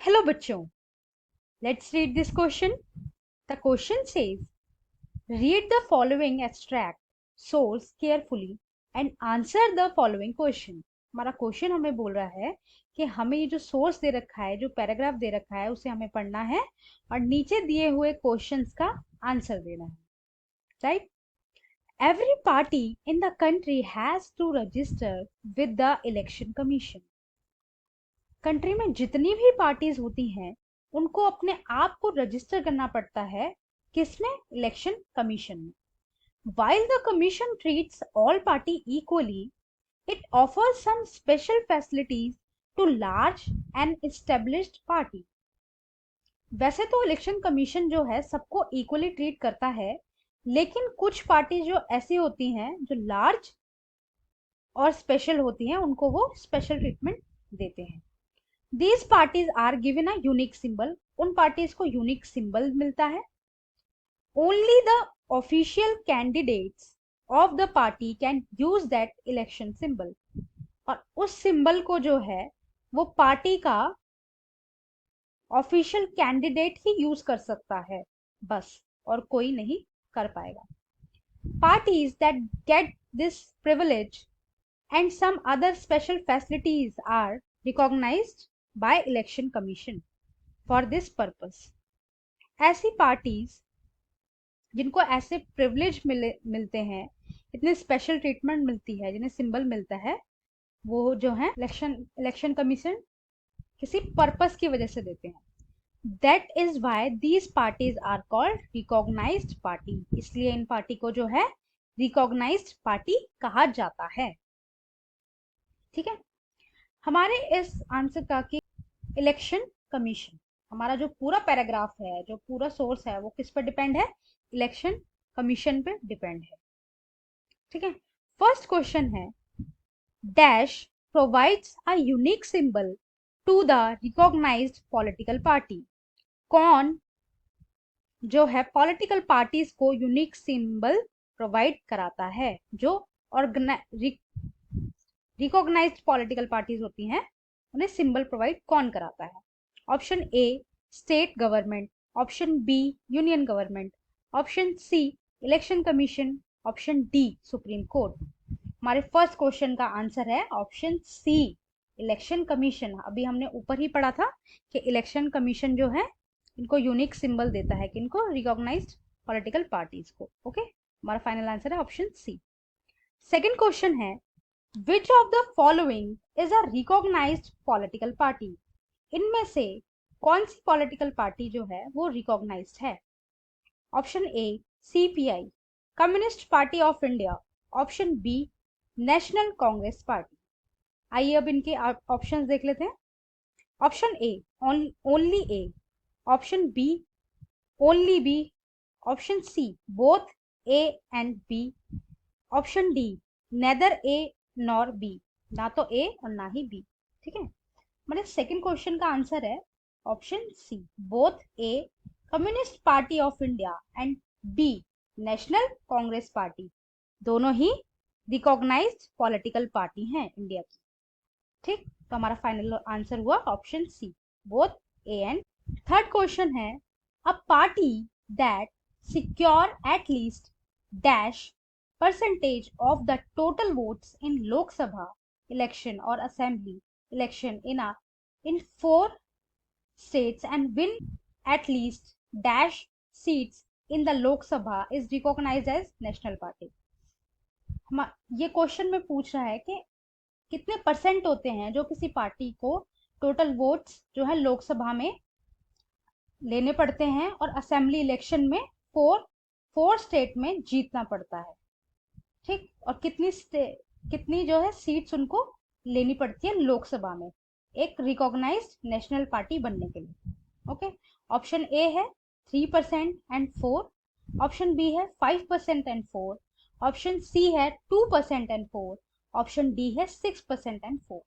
Hello बच्चों, let's read this question. The question says read the following extract source carefully and answer the following question. हमारा question हमें बोल रहा है कि हमें ये जो सोर्स दे रखा है, जो पैराग्राफ दे रखा है, उसे हमें पढ़ना है और नीचे दिए हुए क्वेश्चंस का आंसर देना है. Right? Every party in the country has to register with the election commission. Country में जितनी भी पार्टीज होती हैं उनको अपने आप को रजिस्टर करना पड़ता है. किसमें? इलेक्शन कमीशन में. while the commission treats all party equally, it offers some special facilities to large and established party. वैसे तो इलेक्शन कमीशन जो है सबको इक्वली ट्रीट करता है, लेकिन कुछ पार्टी जो ऐसी होती हैं जो लार्ज और स्पेशल होती हैं उनको वो स्पेशल ट्रीटमेंट देते हैं. These parties are given a unique symbol. उन पार्टीज को यूनिक सिंबल मिलता है. Only the official candidates of the party can use that election symbol. और उस सिंबल को जो है वो पार्टी का ऑफिशियल कैंडिडेट ही यूज कर सकता है बस, और कोई नहीं कर पाएगा. Parties that get this privilege and some other special facilities are recognized by election commission for this purpose. ऐसी पार्टीज जिनको ऐसे प्रिविलेज मिलते हैं, इतने स्पेशल ट्रीटमेंट मिलती है, जिन्हें सिंबल मिलता है, वो जो है इलेक्शन कमीशन किसी पर्पस की वजह से देते हैं. That is why these parties are called recognised party. इसलिए इन पार्टी को जो है रिकॉग्नाइज्ड पार्टी कहा जाता है. ठीक है, हमारे इस आंसर का कि इलेक्शन कमीशन, हमारा जो पूरा पैराग्राफ है, जो पूरा सोर्स है, वो किस पर डिपेंड है? इलेक्शन कमीशन पे डिपेंड है. ठीक है, फर्स्ट क्वेश्चन है dash provides a unique symbol to the recognised political party. कौन जो है पॉलिटिकल पार्टीज को यूनिक सिंबल प्रोवाइड कराता है? जो रिकॉग्नाइज्ड पॉलिटिकल पार्टीज होती हैं उन्हें सिंबल प्रोवाइड कौन कराता है? Option A state government, option B union government, option C election commission, option D supreme court. हमारे फर्स्ट क्वेश्चन का आंसर है ऑप्शन सी इलेक्शन कमीशन. अभी हमने ऊपर ही पढ़ा था कि इलेक्शन कमीशन जो है इनको यूनिक सिंबल देता है, किनको? रिकॉग्नाइज्ड पॉलिटिकल पार्टीज को. ओके, हमारा फाइनल आंसर है ऑप्शन सी. सेकेंड क्वेश्चन है Which of the following is a recognized political party? इनमें से कौन सी पॉलिटिकल पार्टी जो है वो रिकॉग्नाइज्ड है? Option A CPI, Communist Party of India, option B National Congress Party. आइए अब इनके ऑप्शंस देख लेते हैं. Option A only A, option B only B, option C both A and B, option D neither A nor B, ना तो ए और ना ही बी. ठीक है, मतलब सेकंड क्वेश्चन का आंसर है option C both A Communist Party of India and B National Congress Party. दोनों ही रिकॉग्नाइज्ड पॉलिटिकल पार्टी हैं इंडिया की. ठीक, तो हमारा फाइनल आंसर हुआ option C both A and. Third question है a party that secure at least dash percentage of the total votes in Lok Sabha election or assembly election in 4 states and win at least dash seats in the Lok Sabha is recognized as national party. ये question में पूछ रहा है कि कितने percent होते हैं जो किसी पार्टी को टोटल वोट्स जो है लोकसभा में लेने पड़ते हैं और असेंबली इलेक्शन में फोर स्टेट में जीतना पड़ता है. ठीक, और कितनी जो है सीट्स उनको लेनी पड़ती है लोकसभा में एक रिकॉग्नाइज्ड नेशनल पार्टी बनने के लिए. ओके, ऑप्शन ए है 3% एंड 4, ऑप्शन बी है 5% एंड 4, ऑप्शन सी है 2% एंड 4, ऑप्शन डी है 6% एंड 4.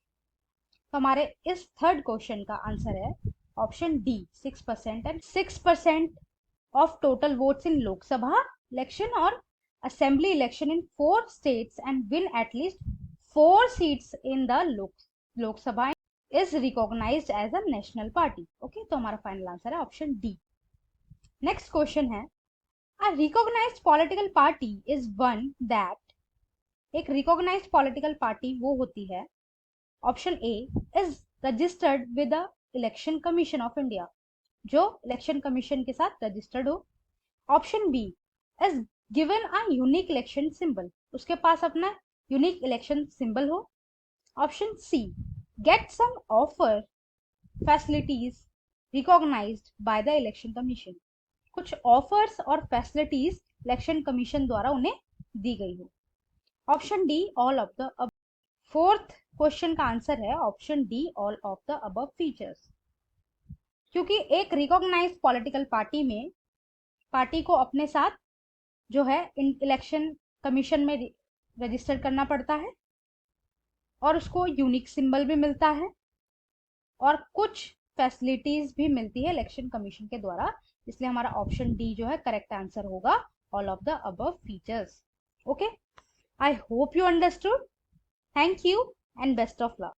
तो हमारे इस थर्ड क्वेश्चन का आंसर है option D 6% and 6% of total votes in Lok Sabha election और assembly election in 4 states and win at least 4 seats in the Lok Sabha is recognised as a national party. Okay, तो हमारा final answer है option D. Next question है, a recognised political party is one that, एक recognised political party वो होती है, option A is registered with the election commission of India, जो election commission के साथ रजिस्टर्ड हो। Option B is given a unique election symbol, उसके पास अपना यूनिक इलेक्शन सिंबल हो। Option C get some offer facilities recognised by the election commission, कुछ offers और फैसिलिटीज इलेक्शन कमीशन द्वारा उन्हें दी गई हो। Option D all of the above. Fourth question का आंसर है option D all of the above features, क्योंकि एक रिकॉग्नाइज्ड पॉलिटिकल पार्टी में पार्टी को अपने साथ जो है इलेक्शन कमीशन में रजिस्टर करना पड़ता है और उसको यूनिक सिंबल भी मिलता है और कुछ फैसिलिटीज भी मिलती है इलेक्शन कमीशन के द्वारा, इसलिए हमारा ऑप्शन डी जो है करेक्ट आंसर होगा, all of the above features. Okay, I hope you understood. Thank you and best of luck.